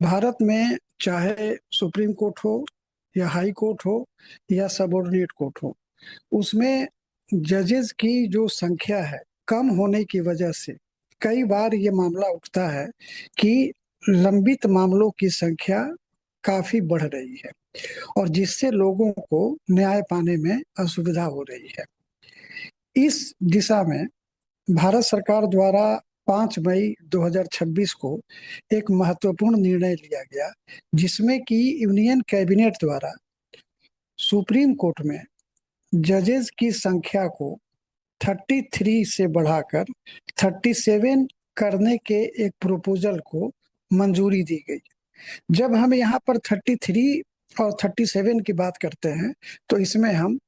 भारत में चाहे supreme court हो या हाई कोर्ट हो या सबऑर्डिनेट कोर्ट हो, उसमें जजेस की जो संख्या है कम होने की वजह से कई बार ये मामला उठता है कि लंबित मामलों की संख्या काफी बढ़ रही है और जिससे लोगों को न्याय पाने में असुविधा हो रही है। इस दिशा में भारत सरकार द्वारा 5 मई 2026 को एक महत्वपूर्ण निर्णय लिया गया, जिसमें कि यूनियन कैबिनेट द्वारा सुप्रीम कोर्ट में जजेस की संख्या को 33 से बढ़ाकर 37 करने के एक प्रपोजल को मंजूरी दी गई। जब हम यहाँ पर 33 और 37 की बात करते हैं तो इसमें हम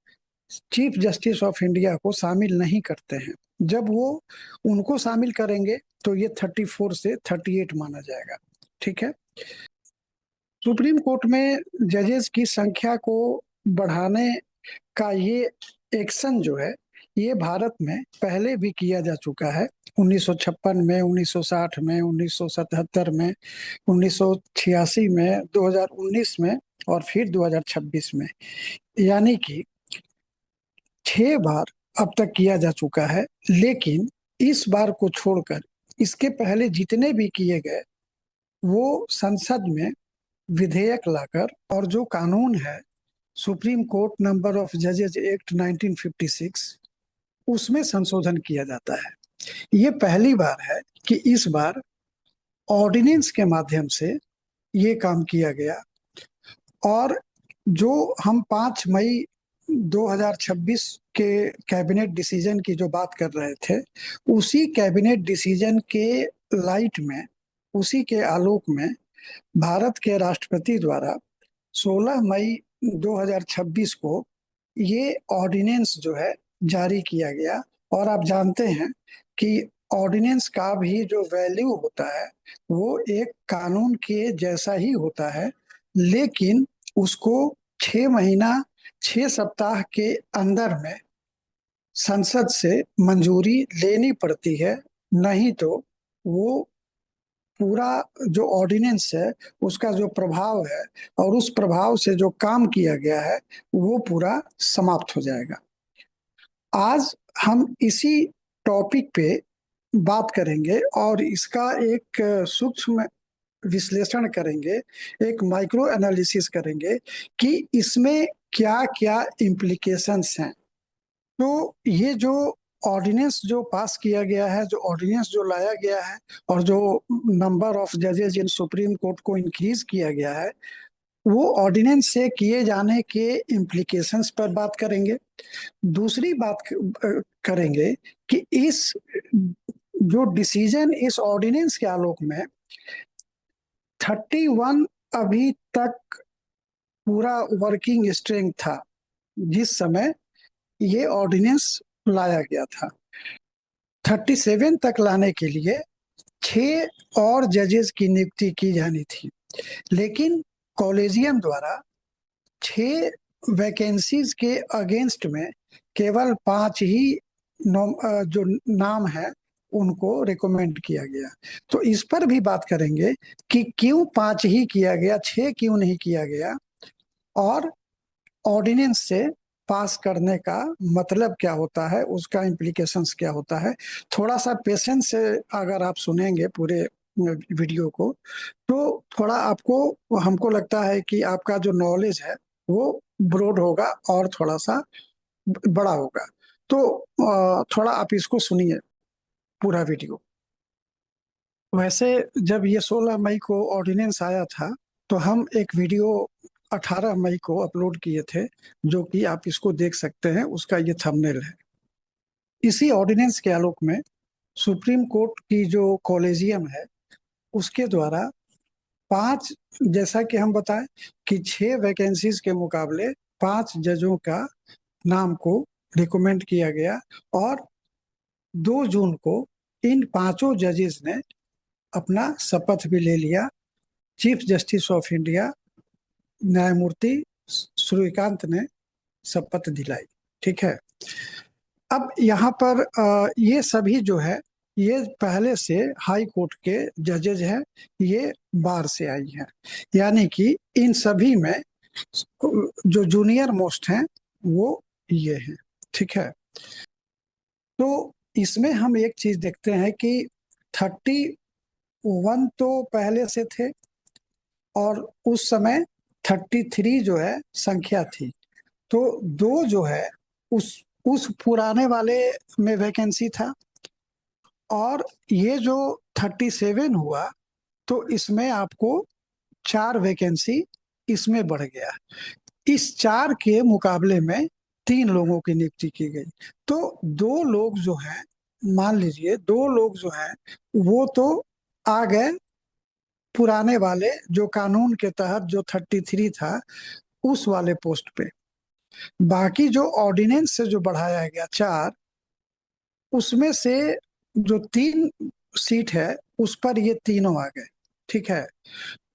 चीफ जस्टिस ऑफ इंडिया को शामिल नहीं करते हैं। जब वो उनको शामिल करेंगे तो ये 34 से 38 माना जाएगा। ठीक है। सुप्रीम कोर्ट में जजेस की संख्या को बढ़ाने का ये एक्शन जो है, ये भारत में पहले भी किया जा चुका है। 1956 में, 1960 में, 1977 में, 1986 में, 2019 में और फिर 2026 में, यानी कि 6 बार अब तक किया जा चुका है। लेकिन इस बार को छोड़कर इसके पहले जितने भी किए गए वो संसद में विधेयक लाकर, और जो कानून है सुप्रीम कोर्ट नंबर ऑफ जजेस एक्ट 1956, उसमें संशोधन किया जाता है। ये पहली बार है कि इस बार ऑर्डिनेंस के माध्यम से ये काम किया गया। और जो हम 5 मई 2026 के कैबिनेट डिसीजन की जो बात कर रहे थे, उसी कैबिनेट डिसीजन के लाइट में, उसी के आलोक में भारत के राष्ट्रपति द्वारा 16 मई 2026 को ये ऑर्डिनेंस जो है जारी किया गया। और आप जानते हैं कि ऑर्डिनेंस का भी जो वैल्यू होता है वो एक कानून के जैसा ही होता है, लेकिन उसको 6 महीना 6 सप्ताह के अंदर में संसद से मंजूरी लेनी पड़ती है। नहीं तो वो पूरा जो ऑर्डिनेंस है उसका जो प्रभाव है और उस प्रभाव से जो काम किया गया है वो पूरा समाप्त हो जाएगा। आज हम इसी टॉपिक पे बात करेंगे और इसका एक सूक्ष्म विश्लेषण करेंगे, एक माइक्रो एनालिसिस करेंगे कि इसमें क्या क्या इम्प्लीकेशंस हैं। तो ये जो ऑर्डिनेंस जो पास किया गया है, जो ऑर्डिनेंस जो लाया गया है और जो नंबर ऑफ जजेस इन सुप्रीम कोर्ट को इंक्रीज किया गया है, वो ऑर्डिनेंस से किए जाने के इम्प्लीकेशंस पर बात करेंगे। दूसरी बात करेंगे कि इस जो डिसीजन इस ऑर्डिनेंस के आलोक में 31 अभी तक पूरा वर्किंग स्ट्रेंथ था जिस समय ये ऑर्डिनेंस लाया गया था। 37 तक लाने के लिए 6 और जजेस की नियुक्ति की जानी थी, लेकिन कॉलेजियम द्वारा 6 वैकेंसीज के अगेंस्ट में केवल 5 ही जो नाम है उनको रिकमेंड किया गया। तो इस पर भी बात करेंगे कि क्यों 5 ही किया गया, 6 क्यों नहीं किया गया, और ऑर्डिनेंस से पास करने का मतलब क्या होता है, उसका इम्प्लीकेशंस क्या होता है। थोड़ा सा पेशेंस से अगर आप सुनेंगे पूरे वीडियो को तो थोड़ा आपको, हमको लगता है कि आपका जो नॉलेज है वो ब्रॉड होगा और थोड़ा सा बड़ा होगा। तो थोड़ा आप इसको सुनिए पूरा वीडियो। वैसे जब ये 16 मई को ऑर्डिनेंस आया था तो हम एक वीडियो 18 मई को अपलोड किए थे, जो कि आप इसको देख सकते हैं, उसका ये थंबनेल है। इसी ऑर्डिनेंस के आलोक में सुप्रीम कोर्ट की जो कॉलेजियम है उसके द्वारा 5, जैसा कि हम बताएं कि 6 वैकेंसीज के मुकाबले 5 जजों का नाम को रिकमेंड किया गया। और 2 जून को इन 5 जजेस ने अपना शपथ भी ले लिया। चीफ जस्टिस ऑफ इंडिया न्यायमूर्ति सूर्यकांत ने शपथ दिलाई। ठीक है। अब यहाँ पर ये सभी जो है ये पहले से हाई कोर्ट के जजेज हैं, ये बार से आई हैं। यानी कि इन सभी में जो जूनियर मोस्ट हैं वो ये हैं। ठीक है। तो इसमें हम एक चीज देखते हैं कि 31 तो पहले से थे, और उस समय 33 जो है संख्या थी। तो दो जो है उस उस पुराने वाले में वैकेंसी था, और ये जो 37 हुआ तो इसमें आपको 4 वैकेंसी इसमें बढ़ गया। इस 4 के मुकाबले में 3 लोगों की नियुक्ति की गई। तो 2 लोग जो हैं, मान लीजिए 2 लोग जो हैं वो तो आ गए पुराने वाले जो कानून के तहत जो 33 था उस वाले पोस्ट पे। बाकी जो ऑर्डिनेंस से जो बढ़ाया गया 4, उसमें से जो 3 सीट है उस पर ये तीनों आ गए। ठीक है।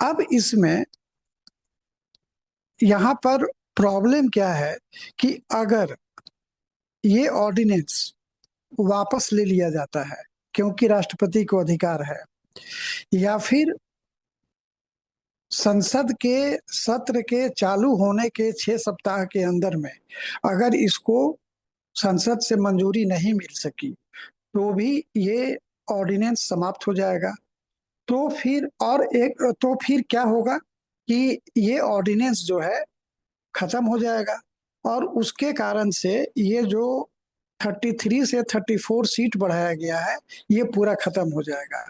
अब इसमें यहाँ पर प्रॉब्लम क्या है कि अगर ये ऑर्डिनेंस वापस ले लिया जाता है, क्योंकि राष्ट्रपति को अधिकार है, या फिर संसद के सत्र के चालू होने के 6 सप्ताह के अंदर में अगर इसको संसद से मंजूरी नहीं मिल सकी तो भी ये ऑर्डिनेंस समाप्त हो जाएगा। तो फिर और एक तो फिर क्या होगा कि ये ऑर्डिनेंस जो है खत्म हो जाएगा, और उसके कारण से ये जो 33 से 34 सीट बढ़ाया गया है ये पूरा खत्म हो जाएगा।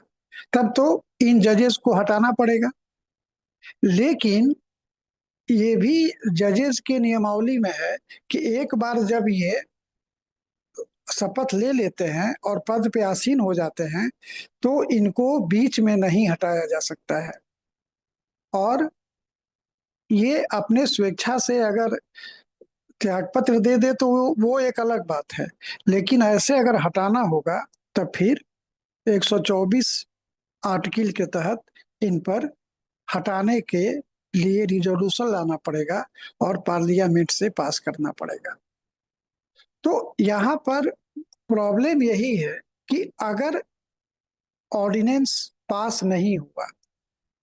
तब तो इन जजेस को हटाना पड़ेगा। लेकिन ये भी जजेस के नियमावली में है कि एक बार जब ये शपथ ले लेते हैं और पद पे आसीन हो जाते हैं तो इनको बीच में नहीं हटाया जा सकता है। और ये अपने स्वेच्छा से अगर त्याग पत्र दे दे तो वो एक अलग बात है। लेकिन ऐसे अगर हटाना होगा तब फिर 124 आर्टिकल के तहत इन पर हटाने के लिए रिजोल्यूशन लाना पड़ेगा और पार्लियामेंट से पास करना पड़ेगा। तो यहाँ पर प्रॉब्लम यही है कि अगर ऑर्डिनेंस पास नहीं हुआ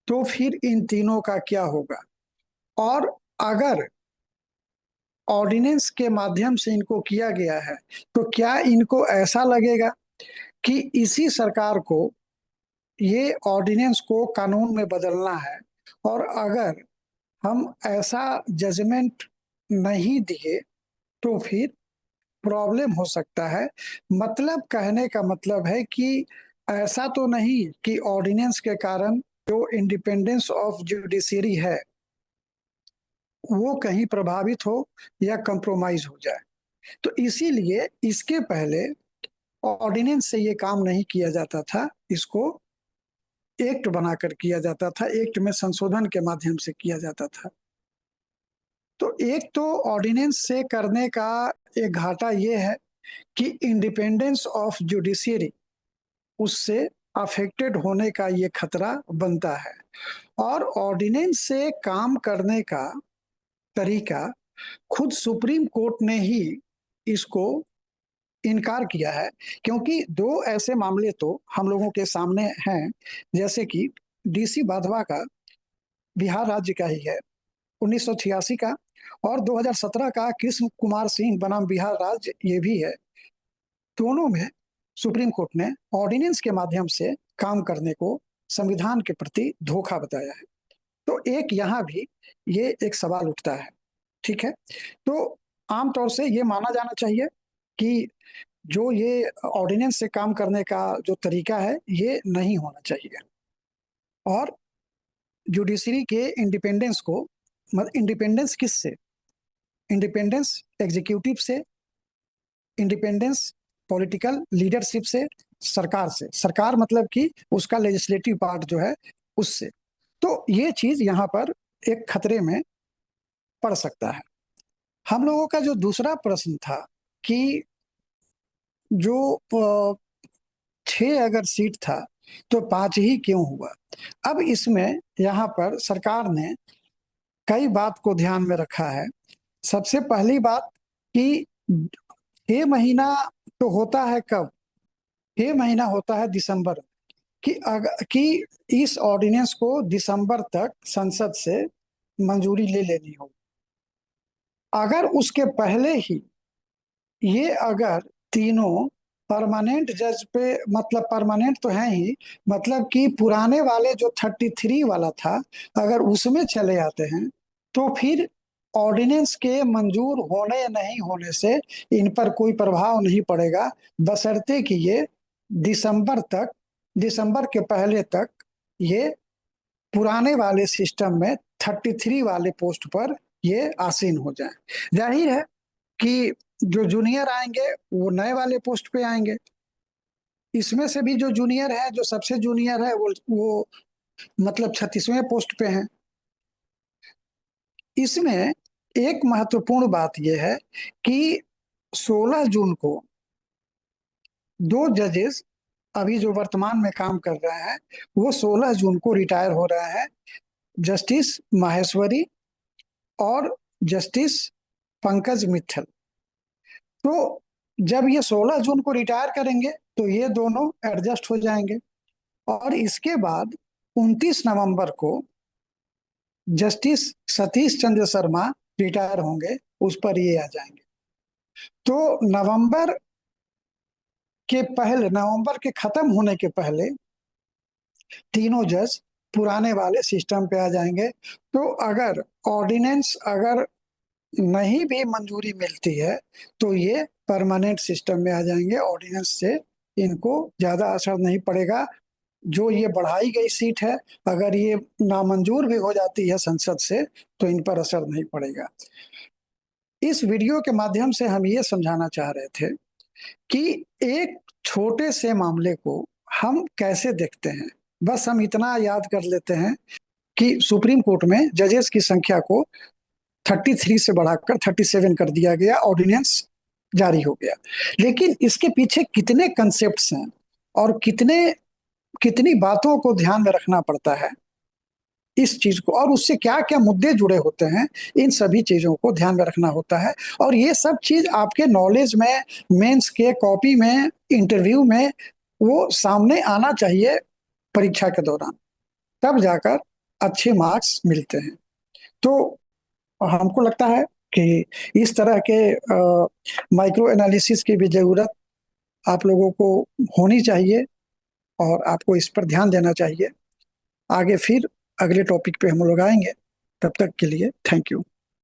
तो फिर इन तीनों का क्या होगा। और अगर ऑर्डिनेंस के माध्यम से इनको किया गया है तो क्या इनको ऐसा लगेगा कि इसी सरकार को ये ऑर्डिनेंस को कानून में बदलना है, और अगर हम ऐसा जजमेंट नहीं दिए तो फिर प्रॉब्लम हो सकता है। मतलब कहने का मतलब है कि ऐसा तो नहीं कि ऑर्डिनेंस के कारण जो इंडिपेंडेंस ऑफ जुडिशरी है वो कहीं प्रभावित हो या कंप्रोमाइज हो जाए। तो इसीलिए इसके पहले ऑर्डिनेंस से ये काम नहीं किया जाता था, इसको एक्ट बनाकर किया जाता था, एक्ट में संशोधन के माध्यम से किया जाता था। तो एक तो ऑर्डिनेंस से करने का एक घाटा ये है कि इंडिपेंडेंस ऑफ जुडिशियरी उससे अफेक्टेड होने का ये खतरा बनता है। और ऑर्डिनेंस से काम करने का तरीका खुद सुप्रीम कोर्ट ने ही इसको इनकार किया है। क्योंकि दो ऐसे मामले तो हम लोगों के सामने हैं, जैसे कि डीसी बाधवा का बिहार राज्य का ही है 1986 का, और 2017 का कृष्ण कुमार सिंह बनाम बिहार राज्य ये भी है। दोनों में सुप्रीम कोर्ट ने ऑर्डिनेंस के माध्यम से काम करने को संविधान के प्रति धोखा बताया है। तो एक यहाँ भी ये एक सवाल उठता है। ठीक है। तो आमतौर से ये माना जाना चाहिए कि जो ये ऑर्डिनेंस से काम करने का जो तरीका है ये नहीं होना चाहिए। और जुडिशरी के इंडिपेंडेंस को, मतलब इंडिपेंडेंस किससे, इंडिपेंडेंस एग्जीक्यूटिव से, इंडिपेंडेंस पॉलिटिकल लीडरशिप से, सरकार से, सरकार मतलब कि उसका लेजिस्लेटिव पार्ट जो है उससे। तो ये चीज यहाँ पर एक खतरे में पड़ सकता है। हम लोगों का जो दूसरा प्रश्न था कि जो 6 अगर सीट था तो 5 ही क्यों हुआ। अब इसमें यहाँ पर सरकार ने कई बात को ध्यान में रखा है। सबसे पहली बात कि 6 महीना तो होता है कब ये महीना होता है दिसंबर, कि इस ऑर्डिनेंस को दिसंबर तक संसद से मंजूरी ले लेनी हो। अगर उसके पहले ही ये अगर तीनों परमानेंट जज पे, मतलब परमानेंट तो है ही, मतलब कि पुराने वाले जो 33 वाला था, अगर उसमें चले आते हैं तो फिर ऑर्डिनेंस के मंजूर होने या नहीं होने से इन पर कोई प्रभाव नहीं पड़ेगा, बशर्ते कि ये दिसंबर तक, दिसंबर के पहले तक ये पुराने वाले सिस्टम में 33 वाले पोस्ट पर ये आसीन हो जाए। जाहिर है कि जो जूनियर आएंगे वो नए वाले पोस्ट पे आएंगे। इसमें से भी जो जूनियर है, जो सबसे जूनियर है, वो मतलब 36वें पोस्ट पे हैं। इसमें एक महत्वपूर्ण बात यह है कि 16 जून को दो जजेस अभी जो वर्तमान में काम कर रहे हैं, वो 16 जून को रिटायर हो रहा है, जस्टिस माहेश्वरी और जस्टिस पंकज मित्तल। तो जब ये 16 जून को रिटायर करेंगे तो ये दोनों एडजस्ट हो जाएंगे, और इसके बाद 29 नवंबर को जस्टिस सतीश चंद्र शर्मा रिटायर होंगे, उस पर ये आ जाएंगे। तो नवंबर के खत्म होने के पहले तीनों जज पुराने वाले सिस्टम पे आ जाएंगे। तो अगर ऑर्डिनेंस अगर नहीं भी मंजूरी मिलती है तो ये परमानेंट सिस्टम में आ जाएंगे, ऑर्डिनेंस से इनको ज्यादा असर नहीं पड़ेगा। जो ये बढ़ाई गई सीट है, अगर ये नामंजूर भी हो जाती है संसद से तो इन पर असर नहीं पड़ेगा। इस वीडियो के माध्यम से हम ये समझाना चाह रहे थे कि एक छोटे से मामले को हम कैसे देखते हैं। बस हम इतना याद कर लेते हैं कि सुप्रीम कोर्ट में जजेस की संख्या को 33 से बढ़ाकर 37 कर दिया गया, ऑर्डिनेंस जारी हो गया। लेकिन इसके पीछे कितने कंसेप्ट्स हैं और कितनी बातों को ध्यान में रखना पड़ता है इस चीज को, और उससे क्या क्या मुद्दे जुड़े होते हैं, इन सभी चीजों को ध्यान में रखना होता है। और ये सब चीज आपके नॉलेज में, मेंस के कॉपी में, इंटरव्यू में वो सामने आना चाहिए परीक्षा के दौरान, तब जाकर अच्छे मार्क्स मिलते हैं। तो हमको लगता है कि इस तरह के माइक्रो एनालिसिस की भी जरूरत आप लोगों को होनी चाहिए, और आपको इस पर ध्यान देना चाहिए। आगे फिर अगले टॉपिक पे हम लोग आएंगे। तब तक के लिए थैंक यू।